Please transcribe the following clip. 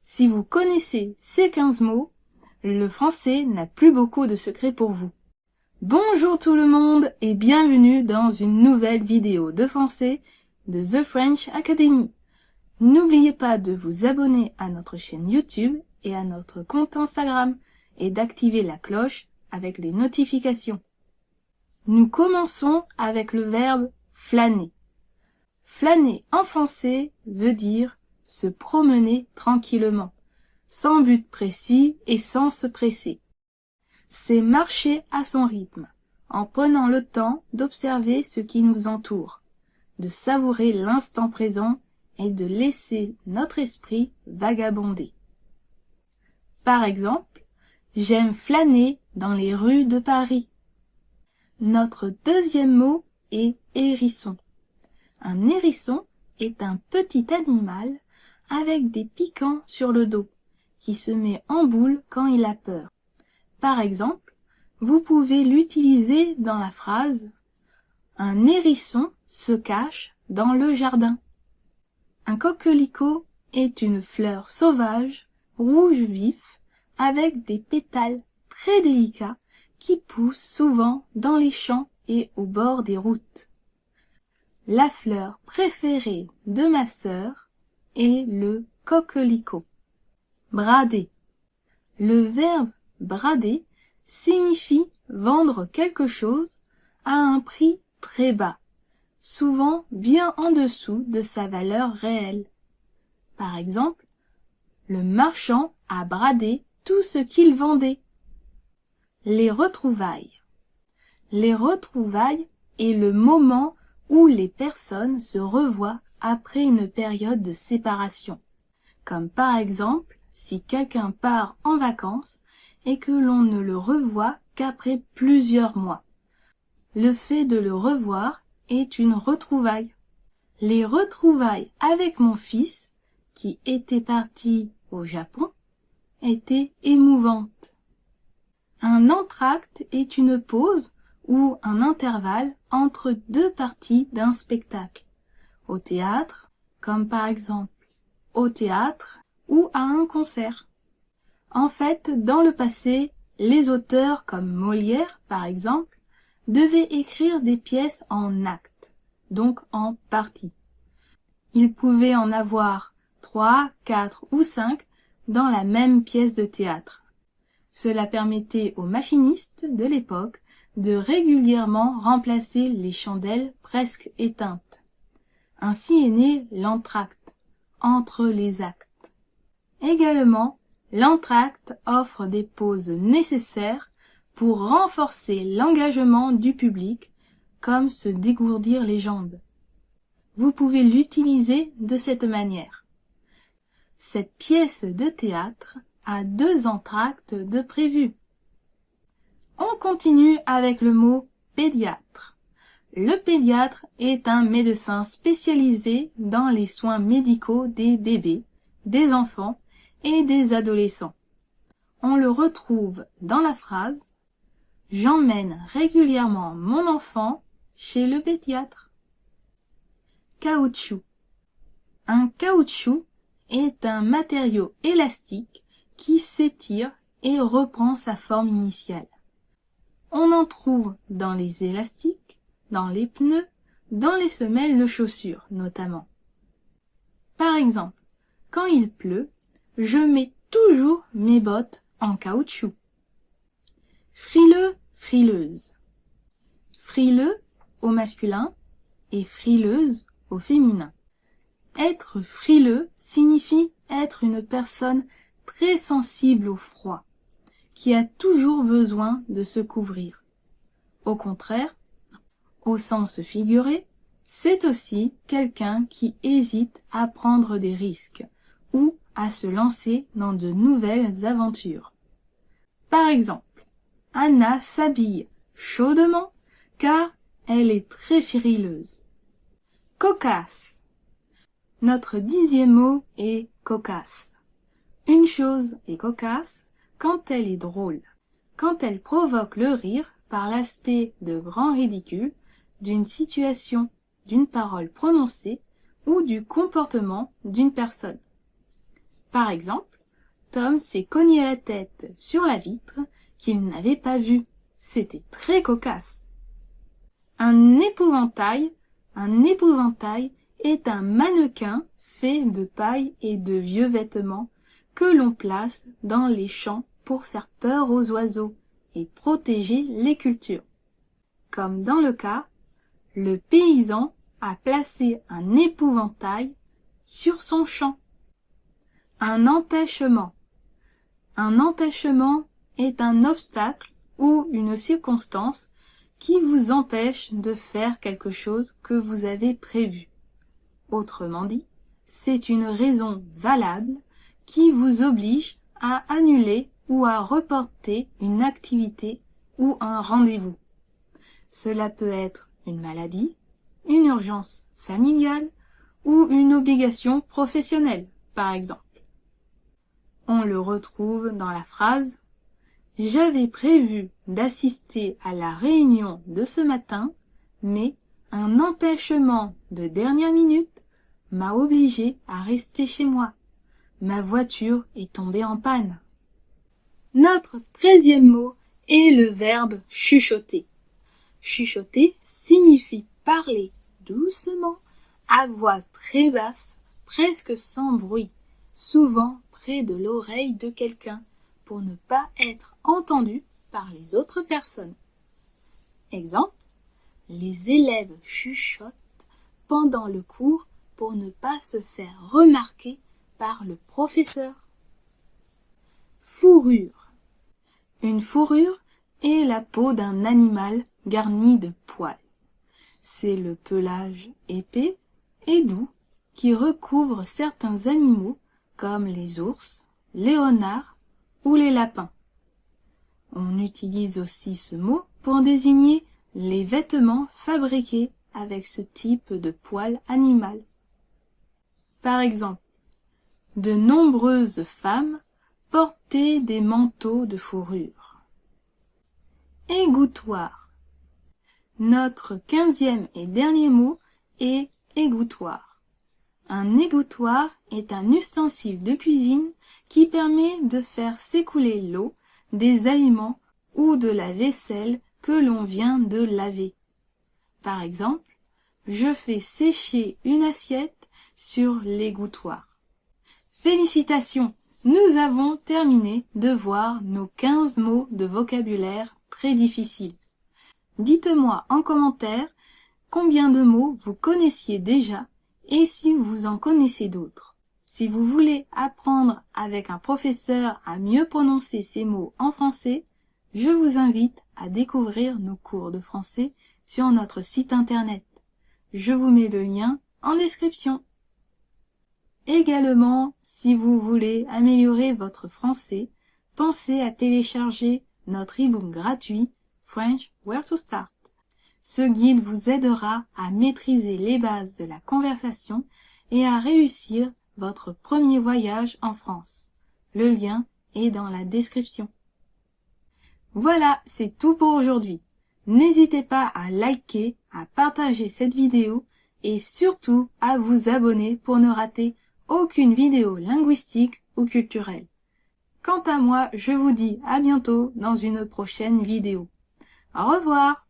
Si vous connaissez ces 15 mots, le français n'a plus beaucoup de secrets pour vous. Bonjour tout le monde et bienvenue dans une nouvelle vidéo de français de The French Academy. N'oubliez pas de vous abonner à notre chaîne YouTube et à notre compte Instagram et d'activer la cloche avec les notifications. Nous commençons avec le verbe flâner. Flâner en français veut dire se promener tranquillement, sans but précis et sans se presser. C'est marcher à son rythme, en prenant le temps d'observer ce qui nous entoure, de savourer l'instant présent et de laisser notre esprit vagabonder. Par exemple, j'aime flâner dans les rues de Paris. Notre deuxième mot est hérisson. Un hérisson est un petit animal avec des piquants sur le dos, qui se met en boule quand il a peur. Par exemple, vous pouvez l'utiliser dans la phrase « Un hérisson se cache dans le jardin ». Un coquelicot est une fleur sauvage, rouge vif, avec des pétales très délicats qui poussent souvent dans les champs et au bord des routes. La fleur préférée de ma sœur est le coquelicot. Brader. Le verbe brader signifie vendre quelque chose à un prix très bas, souvent bien en dessous de sa valeur réelle. Par exemple, le marchand a bradé tout ce qu'il vendait. Les retrouvailles. Les retrouvailles est le moment où les personnes se revoient après une période de séparation, comme par exemple si quelqu'un part en vacances et que l'on ne le revoit qu'après plusieurs mois. Le fait de le revoir est une retrouvaille. Les retrouvailles avec mon fils, qui était parti au Japon, étaient émouvantes. Un entracte est une pause ou un intervalle entre deux parties d'un spectacle, au théâtre, comme par exemple au théâtre ou à un concert. En fait, dans le passé, les auteurs comme Molière, par exemple, devaient écrire des pièces en actes, donc en parties. Ils pouvaient en avoir 3, 4 ou 5 dans la même pièce de théâtre. Cela permettait aux machinistes de l'époque de régulièrement remplacer les chandelles presque éteintes. Ainsi est né l'entracte, entre les actes. Également, l'entracte offre des pauses nécessaires pour renforcer l'engagement du public, comme se dégourdir les jambes. Vous pouvez l'utiliser de cette manière. Cette pièce de théâtre a 2 entractes de prévus. On continue avec le mot pédiatre. Le pédiatre est un médecin spécialisé dans les soins médicaux des bébés, des enfants et des adolescents. On le retrouve dans la phrase « J'emmène régulièrement mon enfant chez le pédiatre ». Caoutchouc. Un caoutchouc est un matériau élastique qui s'étire et reprend sa forme initiale. On en trouve dans les élastiques, dans les pneus, dans les semelles de chaussures notamment. Par exemple, quand il pleut, je mets toujours mes bottes en caoutchouc. Frileux, frileuse. Frileux au masculin et frileuse au féminin. Être frileux signifie être une personne très sensible au froid, qui a toujours besoin de se couvrir. Au contraire, au sens figuré, c'est aussi quelqu'un qui hésite à prendre des risques ou à se lancer dans de nouvelles aventures. Par exemple, Anna s'habille chaudement car elle est très frileuse. Cocasse. Notre 10e mot est cocasse. Une chose est cocasse quand elle est drôle, quand elle provoque le rire par l'aspect de grand ridicule d'une situation, d'une parole prononcée ou du comportement d'une personne. Par exemple, Tom s'est cogné la tête sur la vitre qu'il n'avait pas vue. C'était très cocasse. Un épouvantail est un mannequin fait de paille et de vieux vêtements que l'on place dans les champs pour faire peur aux oiseaux et protéger les cultures. Comme dans le cas, le paysan a placé un épouvantail sur son champ. Un empêchement est un obstacle ou une circonstance qui vous empêche de faire quelque chose que vous avez prévu. Autrement dit, c'est une raison valable qui vous oblige à annuler ou à reporter une activité ou un rendez-vous. Cela peut être une maladie, une urgence familiale ou une obligation professionnelle, par exemple. On le retrouve dans la phrase « J'avais prévu d'assister à la réunion de ce matin, mais un empêchement de dernière minute m'a obligé à rester chez moi. Ma voiture est tombée en panne. » Notre 13e mot est le verbe chuchoter. Chuchoter signifie parler doucement, à voix très basse, presque sans bruit, souvent près de l'oreille de quelqu'un, pour ne pas être entendu par les autres personnes. Exemple, les élèves chuchotent pendant le cours pour ne pas se faire remarquer par le professeur. Fourrure. Une fourrure est la peau d'un animal garnie de poils. C'est le pelage épais et doux qui recouvre certains animaux comme les ours, les renards ou les lapins. On utilise aussi ce mot pour désigner les vêtements fabriqués avec ce type de poil animal. Par exemple, de nombreuses femmes portaient des manteaux de fourrure. Égouttoir. Notre 15e et dernier mot est égouttoir. Un égouttoir est un ustensile de cuisine qui permet de faire s'écouler l'eau des aliments ou de la vaisselle que l'on vient de laver. Par exemple, je fais sécher une assiette sur l'égouttoir. Félicitations! Nous avons terminé de voir nos 15 mots de vocabulaire très difficiles. Dites-moi en commentaire combien de mots vous connaissiez déjà et si vous en connaissez d'autres. Si vous voulez apprendre avec un professeur à mieux prononcer ces mots en français, je vous invite à découvrir nos cours de français sur notre site internet. Je vous mets le lien en description. Également, si vous voulez améliorer votre français, pensez à télécharger notre e-book gratuit French Where to Start. Ce guide vous aidera à maîtriser les bases de la conversation et à réussir votre premier voyage en France. Le lien est dans la description. Voilà, c'est tout pour aujourd'hui. N'hésitez pas à liker, à partager cette vidéo et surtout à vous abonner pour ne rater aucune vidéo linguistique ou culturelle. Quant à moi, je vous dis à bientôt dans une prochaine vidéo. Au revoir!